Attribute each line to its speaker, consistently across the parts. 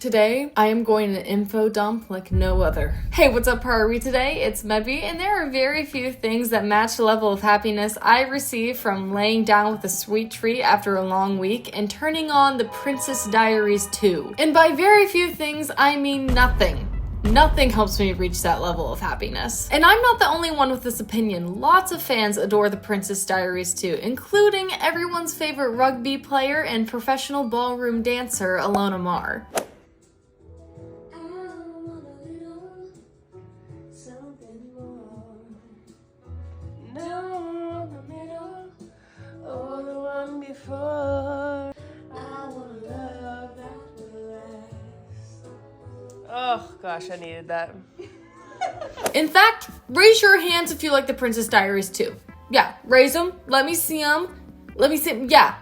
Speaker 1: Today, I am going to info dump like no other. Hey, what's up, Harvey? Today, it's Mebby, and there are very few things that match the level of happiness I receive from laying down with a sweet treat after a long week and turning on the Princess Diaries 2. And by very few things, I mean nothing. Nothing helps me reach that level of happiness. And I'm not the only one with this opinion. Lots of fans adore the Princess Diaries too, including everyone's favorite rugby player and professional ballroom dancer, Alona Mar.
Speaker 2: Oh gosh, I needed that.
Speaker 1: In fact, raise your hands if you like the Princess Diaries too. Yeah, raise them. Let me see them. Yeah,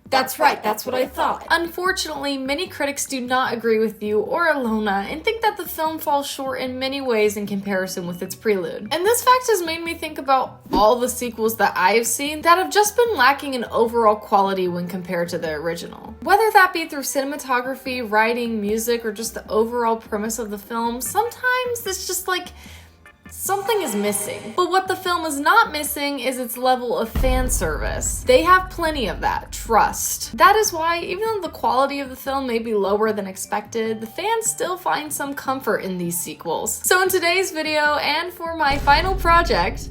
Speaker 1: that's right. That's what I thought. Unfortunately, many critics do not agree with you or Alona and think that the film falls short in many ways in comparison with its prelude. And this fact has made me think about all the sequels that I've seen that have just been lacking in overall quality when compared to the original. Whether that be through cinematography, writing, music, or just the overall premise of the film, sometimes it's just like something is missing. But what the film is not missing is its level of fan service. They have plenty of that, trust. That is why, even though the quality of the film may be lower than expected, the fans still find some comfort in these sequels. So in today's video, and for my final project,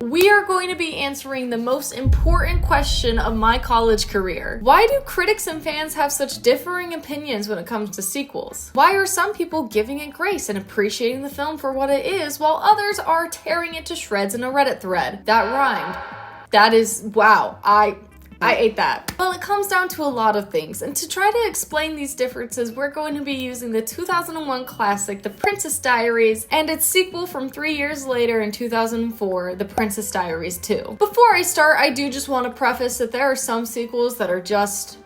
Speaker 1: we are going to be answering the most important question of my college career. Why do critics and fans have such differing opinions when it comes to sequels? Why are some people giving it grace and appreciating the film for what it is, while others are tearing it to shreds in a Reddit thread? That rhymed. That is, wow, I ate that. Well, it comes down to a lot of things, and to try to explain these differences, we're going to be using the 2001 classic, The Princess Diaries, and its sequel from 3 years later in 2004, The Princess Diaries 2. Before I start, I do just want to preface that there are some sequels that are just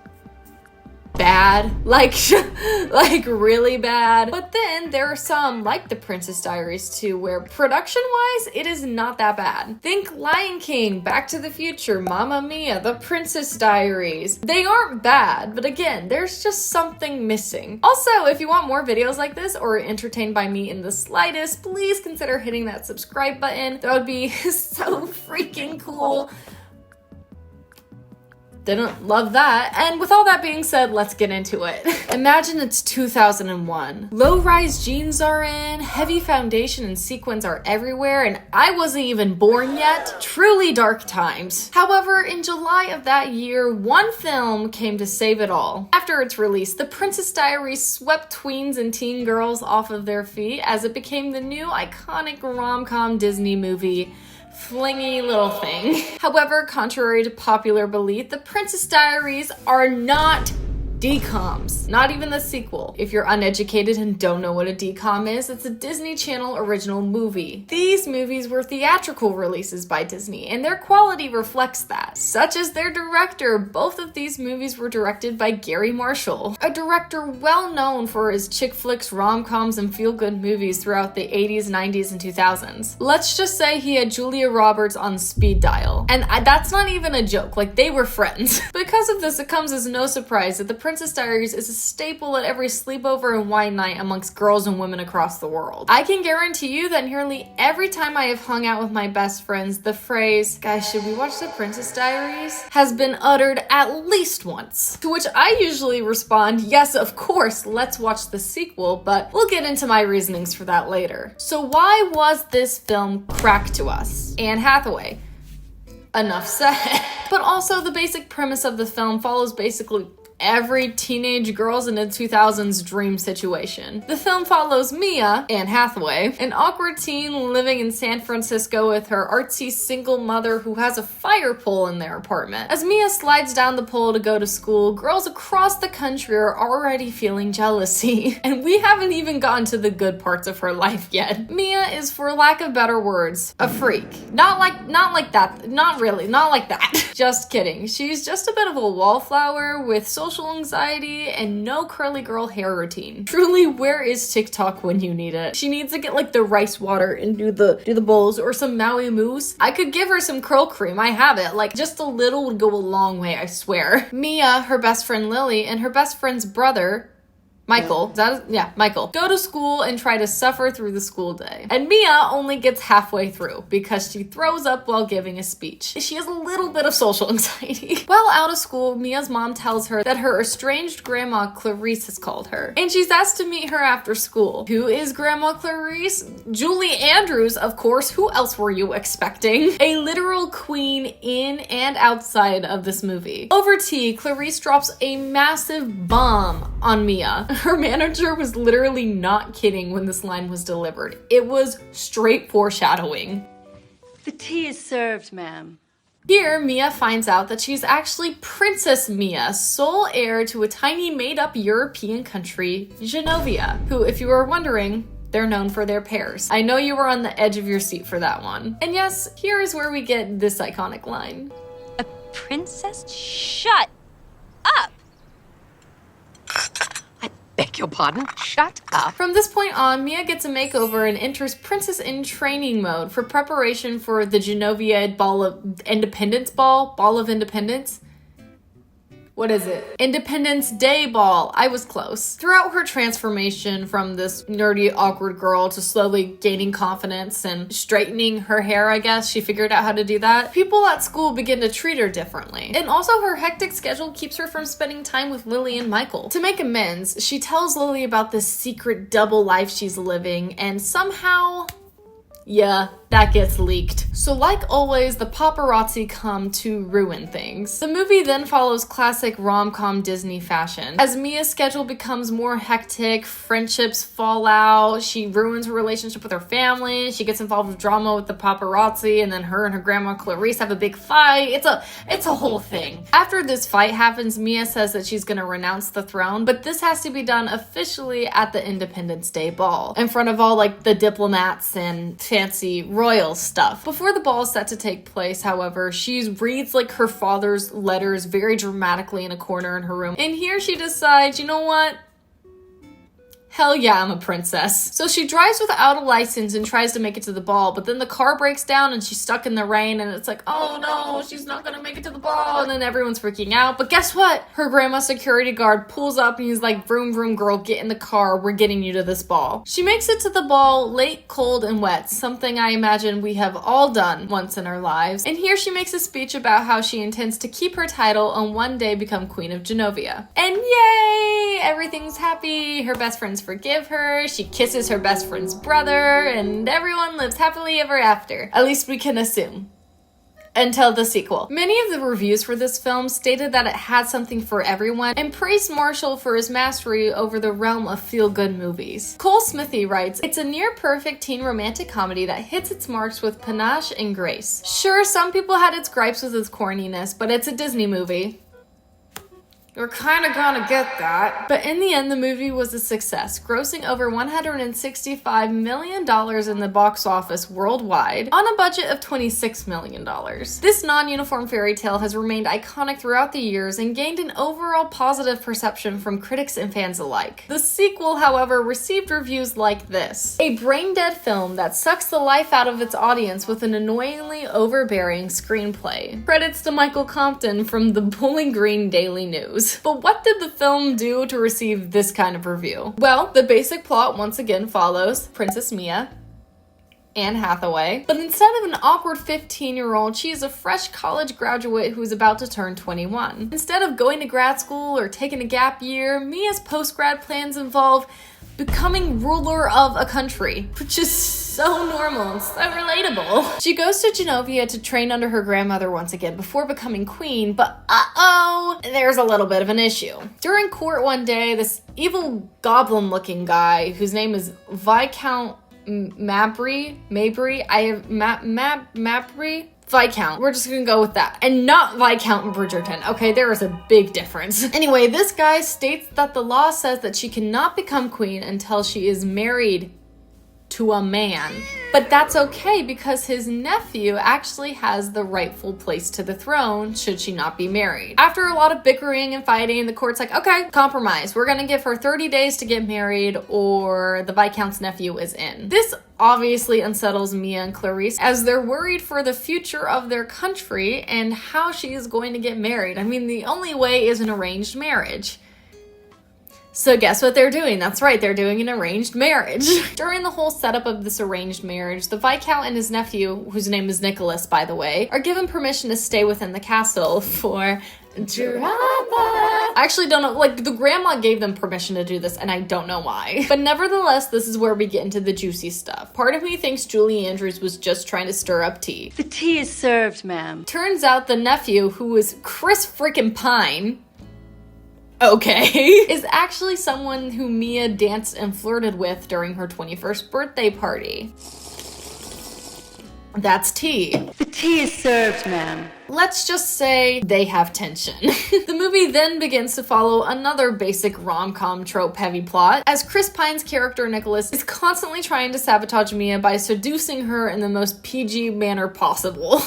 Speaker 1: bad, like really bad. But then there are some, like The Princess Diaries 2, where production-wise, it is not that bad. Think Lion King, Back to the Future, Mamma Mia, The Princess Diaries. They aren't bad, but again, there's just something missing. Also, if you want more videos like this or are entertained by me in the slightest, please consider hitting that subscribe button. That would be so freaking cool. Didn't love that. And with all that being said, let's get into it. Imagine it's 2001. Low-rise jeans are in, heavy foundation and sequins are everywhere, and I wasn't even born yet. Truly dark times. However, in July of that year, one film came to save it all. After its release, The Princess Diaries swept tweens and teen girls off of their feet as it became the new iconic rom-com Disney movie, flingy little thing. However, contrary to popular belief, the Princess Diaries are not DCOMs, not even the sequel. If you're uneducated and don't know what a DCOM is, it's a Disney Channel original movie. These movies were theatrical releases by Disney, and their quality reflects that, such as their director. Both of these movies were directed by Gary Marshall, a director well known for his chick flicks, rom-coms, and feel-good movies throughout the 80s, 90s, and 2000s. Let's just say he had Julia Roberts on speed dial. And that's not even a joke, like they were friends. Because of this, it comes as no surprise that the Princess Diaries is a staple at every sleepover and wine night amongst girls and women across the world. I can guarantee you that nearly every time I have hung out with my best friends, the phrase, "Guys, should we watch The Princess Diaries?" has been uttered at least once. To which I usually respond, yes, of course, let's watch the sequel, but we'll get into my reasonings for that later. So why was this film cracked to us? Anne Hathaway. Enough said. But also, the basic premise of the film follows basically every teenage girl's in the 2000s dream situation. The film follows Mia, Anne Hathaway, an awkward teen living in San Francisco with her artsy single mother who has a fire pole in their apartment. As Mia slides down the pole to go to school, girls across the country are already feeling jealousy. And we haven't even gotten to the good parts of her life yet. Mia is, for lack of better words, a freak. Not like that. Not really. Not like that. Just kidding. She's just a bit of a wallflower with social social anxiety, and no curly girl hair routine. Truly, where is TikTok when you need it? She needs to get like the rice water and do the bowls, or some Maui mousse. I could give her some curl cream. I have it. Like, just a little would go a long way, I swear. Mia, her best friend Lily, and her best friend's brother, Michael, Michael, go to school and try to suffer through the school day. And Mia only gets halfway through because she throws up while giving a speech. She has a little bit of social anxiety. While out of school, Mia's mom tells her that her estranged grandma Clarice has called her, and she's asked to meet her after school. Who is Grandma Clarice? Julie Andrews, of course. Who else were you expecting? A literal queen in and outside of this movie. Over tea, Clarice drops a massive bomb on Mia. Her manager was literally not kidding when this line was delivered. It was straight foreshadowing.
Speaker 3: The tea is served, ma'am.
Speaker 1: Here, Mia finds out that she's actually Princess Mia, sole heir to a tiny made-up European country, Genovia, who, if you were wondering, they're known for their pears. I know you were on the edge of your seat for that one. And yes, here is where we get this iconic line.
Speaker 3: A princess? Shut up! Beg your pardon? Shut up.
Speaker 1: From this point on, Mia gets a makeover and enters Princess in training mode for preparation for the Genovia Ball of Independence Ball? Ball of Independence? What is it? Independence Day Ball. I was close. Throughout her transformation from this nerdy, awkward girl to slowly gaining confidence and straightening her hair, I guess, she figured out how to do that, people at school begin to treat her differently. And also her hectic schedule keeps her from spending time with Lily and Michael. To make amends, she tells Lily about this secret double life she's living, and somehow, yeah, that gets leaked. So like always, the paparazzi come to ruin things. The movie then follows classic rom-com Disney fashion. As Mia's schedule becomes more hectic, friendships fall out, she ruins her relationship with her family, she gets involved with drama with the paparazzi, and then her and her grandma Clarice have a big fight. It's a whole thing. After this fight happens, Mia says that she's gonna renounce the throne, but this has to be done officially at the Independence Day ball, in front of all like the diplomats and fancy royal stuff. Before the ball is set to take place, however, she reads like her father's letters very dramatically in a corner in her room. And here she decides, you know what? Hell yeah, I'm a princess. So she drives without a license and tries to make it to the ball, but then the car breaks down and she's stuck in the rain, and it's like, oh no, she's not gonna make it to the ball, and then everyone's freaking out. But guess what? Her grandma's security guard pulls up and he's like, vroom vroom girl, get in the car, we're getting you to this ball. She makes it to the ball late, cold, and wet, something I imagine we have all done once in our lives. And here she makes a speech about how she intends to keep her title and one day become Queen of Genovia. And yay! Everything's happy, her best friends forgive her, she kisses her best friend's brother, and everyone lives happily ever after. At least we can assume. Until the sequel. Many of the reviews for this film stated that it had something for everyone and praised Marshall for his mastery over the realm of feel-good movies. Cole Smithy writes, it's a near-perfect teen romantic comedy that hits its marks with panache and grace. Sure, some people had its gripes with its corniness, but it's a Disney movie. You're kind of gonna get that. But in the end, the movie was a success, grossing over $165 million in the box office worldwide on a budget of $26 million. This non-uniform fairy tale has remained iconic throughout the years and gained an overall positive perception from critics and fans alike. The sequel, however, received reviews like this: a brain-dead film that sucks the life out of its audience with an annoyingly overbearing screenplay. Credits to Michael Compton from the Bowling Green Daily News. But what did the film do to receive this kind of review? Well, the basic plot once again follows Princess Mia, Anne Hathaway, but instead of an awkward 15-year-old, she is a fresh college graduate who is about to turn 21. Instead of going to grad school or taking a gap year, Mia's post-grad plans involve becoming ruler of a country, which is so normal and so relatable. She goes to Genovia to train under her grandmother once again before becoming queen, but there's a little bit of an issue. During court one day, this evil goblin-looking guy, whose name is Viscount Mabry, Viscount. We're just gonna go with that. And not Viscount Bridgerton. Okay, there is a big difference. Anyway, this guy states that the law says that she cannot become queen until she is married to a man. But that's okay because his nephew actually has the rightful place to the throne should she not be married. After a lot of bickering and fighting, the court's like, okay, compromise. We're gonna give her 30 days to get married or the Viscount's nephew is in. This obviously unsettles Mia and Clarice as they're worried for the future of their country and how she is going to get married. I mean, the only way is an arranged marriage. So guess what they're doing? That's right, they're doing an arranged marriage. During the whole setup of this arranged marriage, the Viscount and his nephew, whose name is Nicholas, by the way, are given permission to stay within the castle for drama. I actually don't know, like, the grandma gave them permission to do this, and I don't know why. But nevertheless, this is where we get into the juicy stuff. Part of me thinks Julie Andrews was just trying to stir up tea.
Speaker 3: The tea is served, ma'am.
Speaker 1: Turns out the nephew, who is Chris freaking Pine, okay, is actually someone who Mia danced and flirted with during her 21st birthday party. That's tea.
Speaker 3: The tea is served, ma'am.
Speaker 1: Let's just say they have tension. The movie then begins to follow another basic rom-com trope-heavy plot, as Chris Pine's character Nicholas is constantly trying to sabotage Mia by seducing her in the most PG manner possible.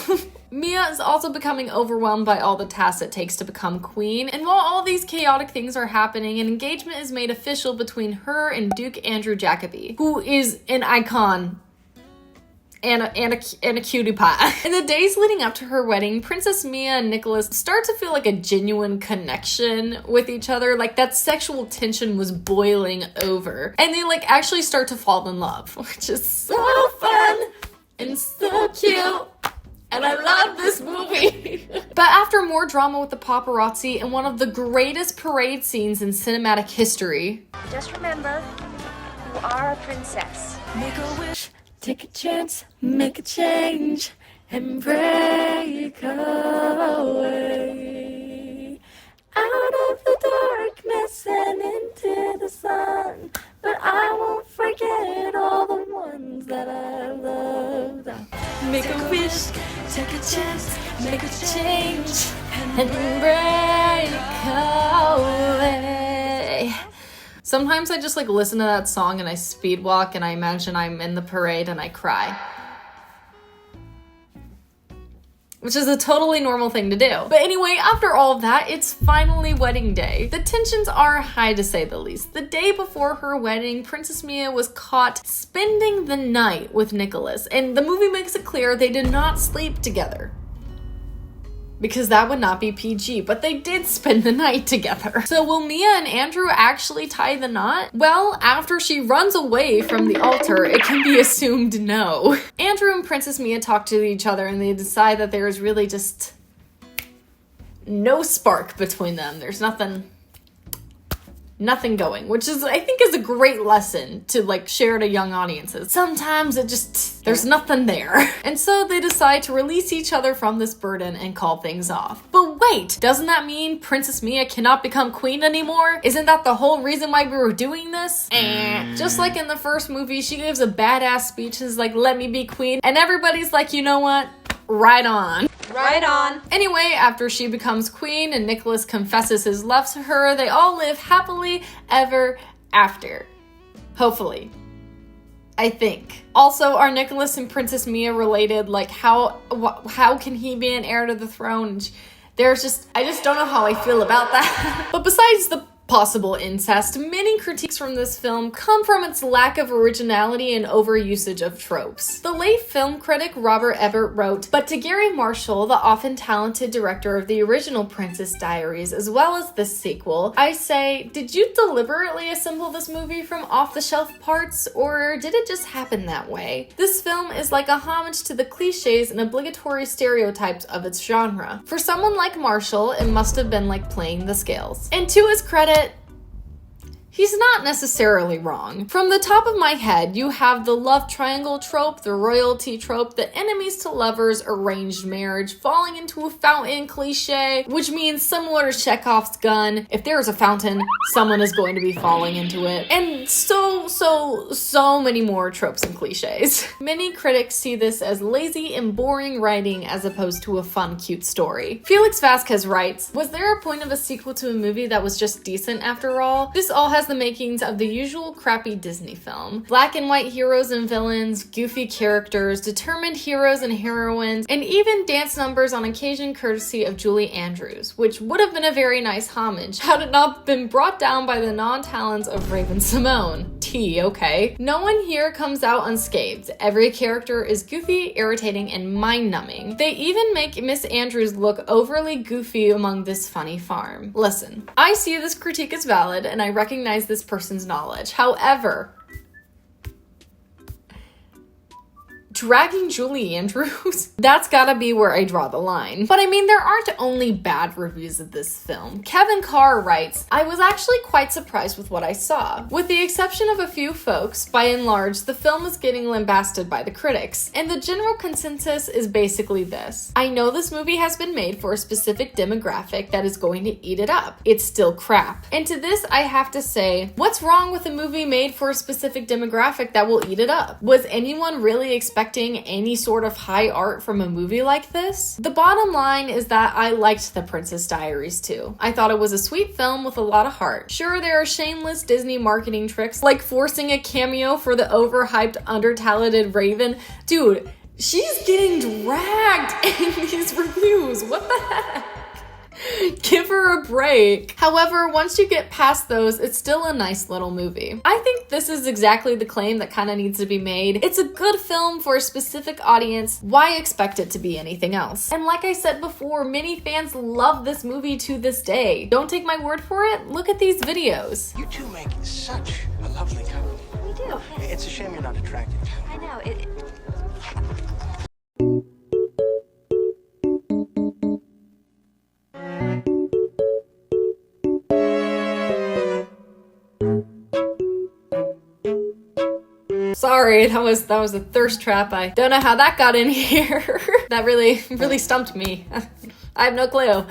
Speaker 1: Mia is also becoming overwhelmed by all the tasks it takes to become queen, and while all these chaotic things are happening, an engagement is made official between her and Duke Andrew Jacobi, who is an icon and a cutie pie. In the days leading up to her wedding, Princess Mia and Nicholas start to feel like a genuine connection with each other, like that sexual tension was boiling over, and they like actually start to fall in love, which is so fun and so cute. And I love this movie. But after more drama with the paparazzi and one of the greatest parade scenes in cinematic history.
Speaker 4: Just remember, you are a princess.
Speaker 1: Make a wish, take a chance, make a change, and break away. Out of the darkness and into the sun. But I won't forget all the ones that I loved. Make a wish, take a chance, make a change, and break away. Sometimes I just like listen to that song and I speed walk and I imagine I'm in the parade and I cry. Which is a totally normal thing to do. But anyway, after all of that, it's finally wedding day. The tensions are high to say the least. The day before her wedding, Princess Mia was caught spending the night with Nicholas, and the movie makes it clear they did not sleep together. Because that would not be PG, but they did spend the night together. So will Mia and Andrew actually tie the knot? Well, after she runs away from the altar, it can be assumed no. Andrew and Princess Mia talk to each other and they decide that there is really just no spark between them. There's nothing going, which is, I think, is a great lesson to like share to young audiences. Sometimes there's nothing there. And so they decide to release each other from this burden and call things off. But wait, doesn't that mean Princess Mia cannot become queen anymore? Isn't that the whole reason why we were doing this? Just like in the first movie, she gives a badass speech and is like, let me be queen. And everybody's like, you know what? Right on.
Speaker 2: Right on.
Speaker 1: Anyway, after she becomes queen and Nicholas confesses his love to her, they all live happily ever after. Hopefully. I think. Also, are Nicholas and Princess Mia related? Like, how can he be an heir to the throne? I just don't know how I feel about that. But besides the possible incest, many critiques from this film come from its lack of originality and overusage of tropes. The late film critic Robert Ebert wrote, "But to Gary Marshall, the often talented director of the original Princess Diaries, as well as this sequel, I say, did you deliberately assemble this movie from off-the-shelf parts, or did it just happen that way? This film is like a homage to the cliches and obligatory stereotypes of its genre. For someone like Marshall, it must have been like playing the scales." And to his credit, he's not necessarily wrong. From the top of my head, you have the love triangle trope, the royalty trope, the enemies to lovers arranged marriage, falling into a fountain cliche, which means similar to Chekhov's gun. If there is a fountain, someone is going to be falling into it. And so many more tropes and cliches. Many critics see this as lazy and boring writing as opposed to a fun, cute story. Felix Vasquez writes, "Was there a point of a sequel to a movie that was just decent after all? This all has has the makings of the usual crappy Disney film. Black and white heroes and villains, goofy characters, determined heroes and heroines, and even dance numbers on occasion courtesy of Julie Andrews, which would have been a very nice homage had it not been brought down by the non-talents of Raven Simone. Okay? No one here comes out unscathed. Every character is goofy, irritating, and mind-numbing. They even make Miss Andrews look overly goofy among this funny farm. Listen, I see this critique as valid, and I recognize this person's knowledge. However, dragging Julie Andrews? That's gotta be where I draw the line. But I mean, there aren't only bad reviews of this film. Kevin Carr writes, I was actually quite surprised with what I saw. With the exception of a few folks, by and large, the film is getting lambasted by the critics. And the general consensus is basically this. I know this movie has been made for a specific demographic that is going to eat it up. It's still crap. And to this, I have to say, what's wrong with a movie made for a specific demographic that will eat it up? Was anyone really expecting any sort of high art from a movie like this? The bottom line is that I liked The Princess Diaries too. I thought it was a sweet film with a lot of heart. Sure, there are shameless Disney marketing tricks, like forcing a cameo for the overhyped, under-talented Raven. Dude, she's getting dragged in these reviews. What the heck? Give her a break. However, once you get past those, it's still a nice little movie. I think this is exactly the claim that kind of needs to be made. It's a good film for a specific audience. Why expect it to be anything else? And like I said before, many fans love this movie to this day. Don't take my word for it. Look at these videos.
Speaker 5: You two make such a lovely couple.
Speaker 4: We do.
Speaker 5: It's a shame you're not attracted.
Speaker 4: I know.
Speaker 1: Sorry, that was a thirst trap. I don't know how that got in here. That really stumped me. I have no clue.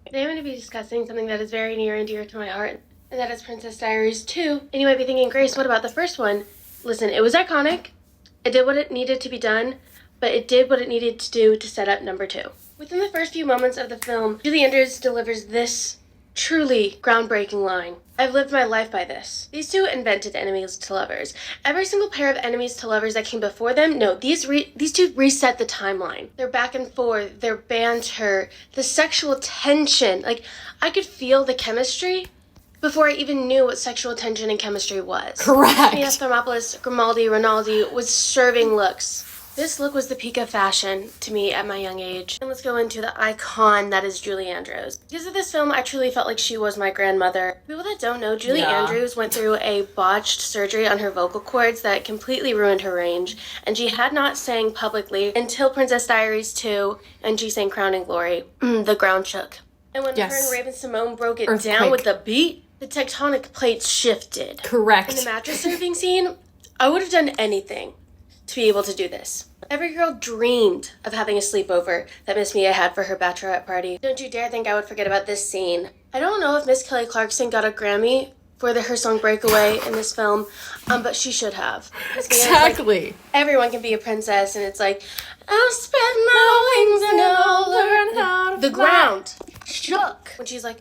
Speaker 6: Today I'm going to be discussing something that is very near and dear to my heart, and that is Princess Diaries 2. And you might be thinking, Grace, what about the first one? Listen, it was iconic. It did what it needed to be done, but it did what it needed to do to set up number 2. Within the first few moments of the film, Julie Andrews delivers this truly groundbreaking line. I've lived my life by this. These two invented enemies to lovers. Every single pair of enemies to lovers that came before them, no, these two reset the timeline. Their back and forth, their banter, the sexual tension. Like, I could feel the chemistry before I even knew what sexual tension and chemistry was.
Speaker 1: Correct.
Speaker 6: Mia Thermopolis, Grimaldi, Rinaldi was serving looks. This look was the peak of fashion to me at my young age. And let's go into the icon that is Julie Andrews. Because of this film, I truly felt like she was my grandmother. People that don't know, Julie Andrews went through a botched surgery on her vocal cords that completely ruined her range. And she had not sang publicly until Princess Diaries 2, and she sang Crowning Glory. The ground shook. And when her and Raven Simone broke it down with the beat, the tectonic plates shifted.
Speaker 1: Correct.
Speaker 6: In the mattress serving scene, I would have done anything to be able to do this. Every girl dreamed of having a sleepover that Miss Mia had for her bachelorette party. Don't you dare think I would forget about this scene. I don't know if Miss Kelly Clarkson got a Grammy for her song Breakaway in this film, but she should have.
Speaker 1: Exactly.
Speaker 6: Like, everyone can be a princess, and it's like, I'll spread my wings and I'll learn how to fly. The ground shook when she's like,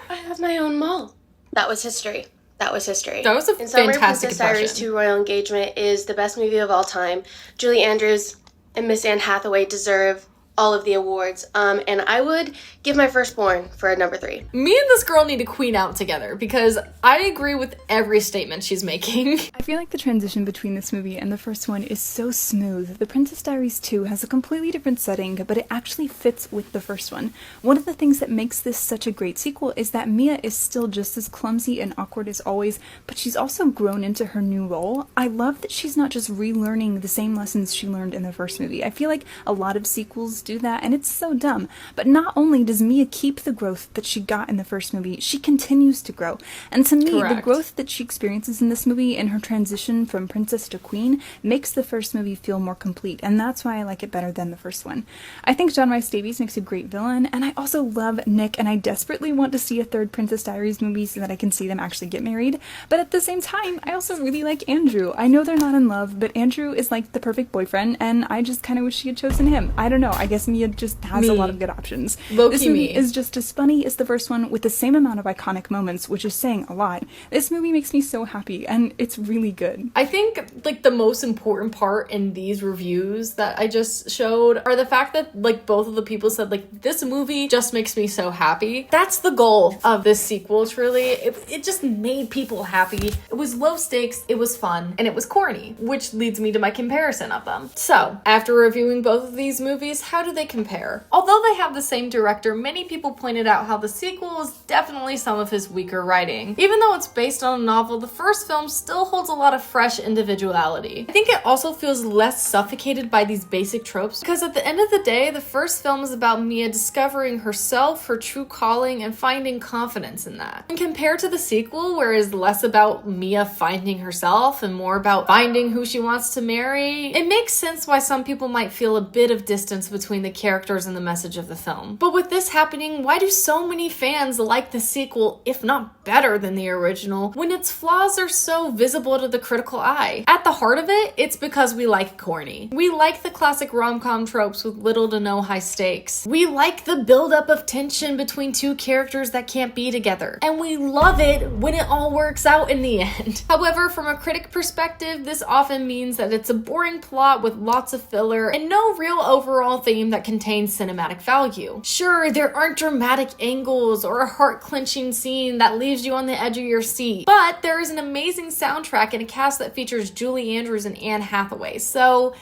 Speaker 6: I have my own mall. That was history. That was history.
Speaker 1: That was a
Speaker 6: in summary,
Speaker 1: fantastic
Speaker 6: Princess Diaries
Speaker 1: impression.
Speaker 6: 2 Royal Engagement is the best movie of all time. Julie Andrews and Miss Anne Hathaway deserve all of the awards. And I would give my firstborn for number 3.
Speaker 1: Me and this girl need to queen out together because I agree with every statement she's making.
Speaker 7: I feel like the transition between this movie and the first one is so smooth. The Princess Diaries 2 has a completely different setting, but it actually fits with the first one. One of the things that makes this such a great sequel is that Mia is still just as clumsy and awkward as always, but she's also grown into her new role. I love that she's not just relearning the same lessons she learned in the first movie. I feel like a lot of sequels do that, and it's so dumb. But not only does Mia keep the growth that she got in the first movie, she continues to grow. And to me, the growth that she experiences in this movie and her transition from princess to queen makes the first movie feel more complete, and that's why I like it better than the first one. I think John Rhys Davies makes a great villain, and I also love Nick, and I desperately want to see a third Princess Diaries movie so that I can see them actually get married. But at the same time, I also really like Andrew. I know they're not in love, but Andrew is like the perfect boyfriend, and I just kind of wish she had chosen him. I don't know, I guess Mia just has a lot of good options.
Speaker 1: Low-key
Speaker 7: This movie
Speaker 1: me.
Speaker 7: is just as funny as the first one with the same amount of iconic moments, which is saying a lot. This movie makes me so happy, and it's really good.
Speaker 1: I think, like, the most important part in these reviews that I just showed are the fact that, like, both of the people said, like, this movie just makes me so happy. That's the goal of this sequel, truly. It just made people happy. It was low stakes, it was fun, and it was corny, which leads me to my comparison of them. So, after reviewing both of these movies, how do they compare? Although they have the same director, many people pointed out how the sequel is definitely some of his weaker writing. Even though it's based on a novel, the first film still holds a lot of fresh individuality. I think it also feels less suffocated by these basic tropes, because at the end of the day, the first film is about Mia discovering herself, her true calling, and finding confidence in that. And compared to the sequel, where it's less about Mia finding herself and more about finding who she wants to marry, it makes sense why some people might feel a bit of distance between the characters and the message of the film. But with this happening, why do so many fans like the sequel, if not better than the original, when its flaws are so visible to the critical eye? At the heart of it, it's because we like corny. We like the classic rom-com tropes with little to no high stakes. We like the buildup of tension between two characters that can't be together. And we love it when it all works out in the end. However, from a critic perspective, this often means that it's a boring plot with lots of filler and no real overall theme that contains cinematic value. Sure, there aren't dramatic angles or a heart-clenching scene that leaves you on the edge of your seat, but there is an amazing soundtrack and a cast that features Julie Andrews and Anne Hathaway, so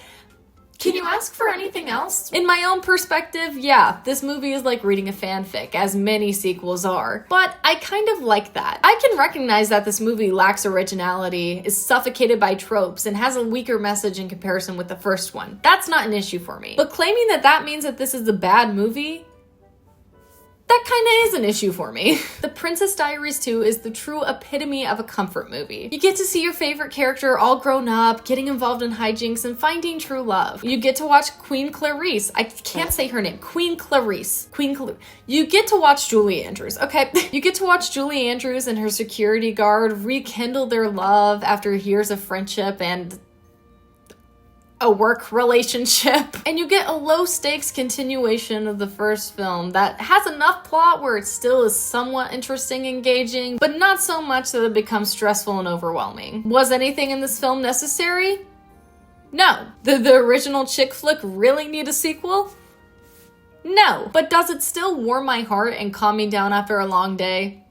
Speaker 1: can you ask for anything else? In my own perspective, yeah, this movie is like reading a fanfic, as many sequels are. But I kind of like that. I can recognize that this movie lacks originality, is suffocated by tropes, and has a weaker message in comparison with the first one. That's not an issue for me. But claiming that that means that this is a bad movie, that kinda is an issue for me. The Princess Diaries 2 is the true epitome of a comfort movie. You get to see your favorite character all grown up, getting involved in hijinks, and finding true love. You get to watch Queen Clarice. I can't say her name. Queen Clarice. You get to watch Julie Andrews, okay? You get to watch Julie Andrews and her security guard rekindle their love after years of friendship and a work relationship. And you get a low-stakes continuation of the first film that has enough plot where it still is somewhat interesting, engaging, but not so much that it becomes stressful and overwhelming. Was anything in this film necessary? No. Did the original chick flick really need a sequel? No. But does it still warm my heart and calm me down after a long day?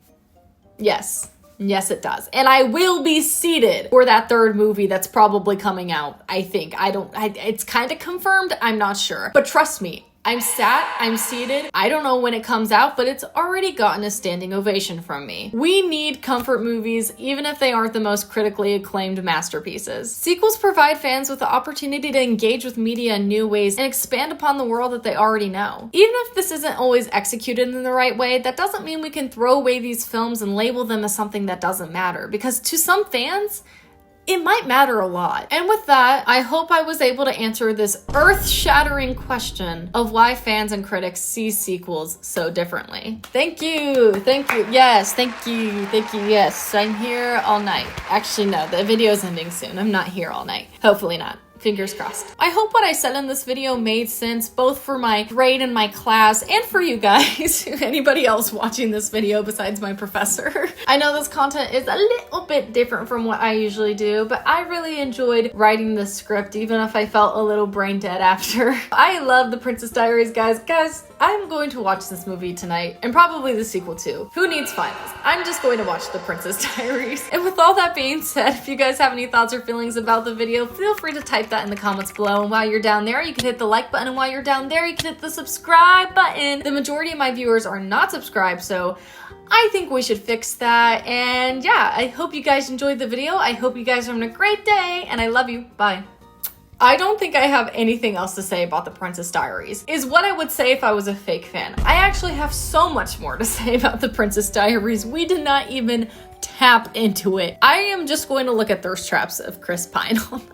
Speaker 1: Yes. Yes, it does. And I will be seated for that third movie that's probably coming out, I think. It's kind of confirmed. I'm not sure. But trust me, I'm seated. I don't know when it comes out, but it's already gotten a standing ovation from me. We need comfort movies, even if they aren't the most critically acclaimed masterpieces. Sequels provide fans with the opportunity to engage with media in new ways and expand upon the world that they already know. Even if this isn't always executed in the right way, that doesn't mean we can throw away these films and label them as something that doesn't matter, because to some fans, it might matter a lot. And with that, I hope I was able to answer this earth-shattering question of why fans and critics see sequels so differently. Thank you, yes, thank you, yes. I'm here all night. Actually, no, the video's ending soon. I'm not here all night. Hopefully not. Fingers crossed. I hope what I said in this video made sense, both for my grade and my class, and for you guys, anybody else watching this video besides my professor. I know this content is a little bit different from what I usually do, but I really enjoyed writing this script, even if I felt a little brain dead after. I love the Princess Diaries, guys. I'm going to watch this movie tonight, and probably the sequel too. Who needs finals? I'm just going to watch the Princess Diaries. And with all that being said, if you guys have any thoughts or feelings about the video, feel free to type that in the comments below. And while you're down there, you can hit the like button, and while you're down there, you can hit the subscribe button. The majority of my viewers are not subscribed, so I think we should fix that. And yeah, I hope you guys enjoyed the video. I hope you guys are having a great day, and I love you. Bye. I don't think I have anything else to say about the Princess Diaries, is what I would say if I was a fake fan. I actually have so much more to say about the Princess Diaries. We did not even tap into it. I am just going to look at thirst traps of Chris Pine all night.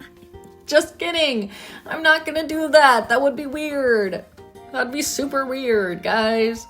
Speaker 1: Just kidding. I'm not gonna do that. That would be weird. That'd be super weird, guys.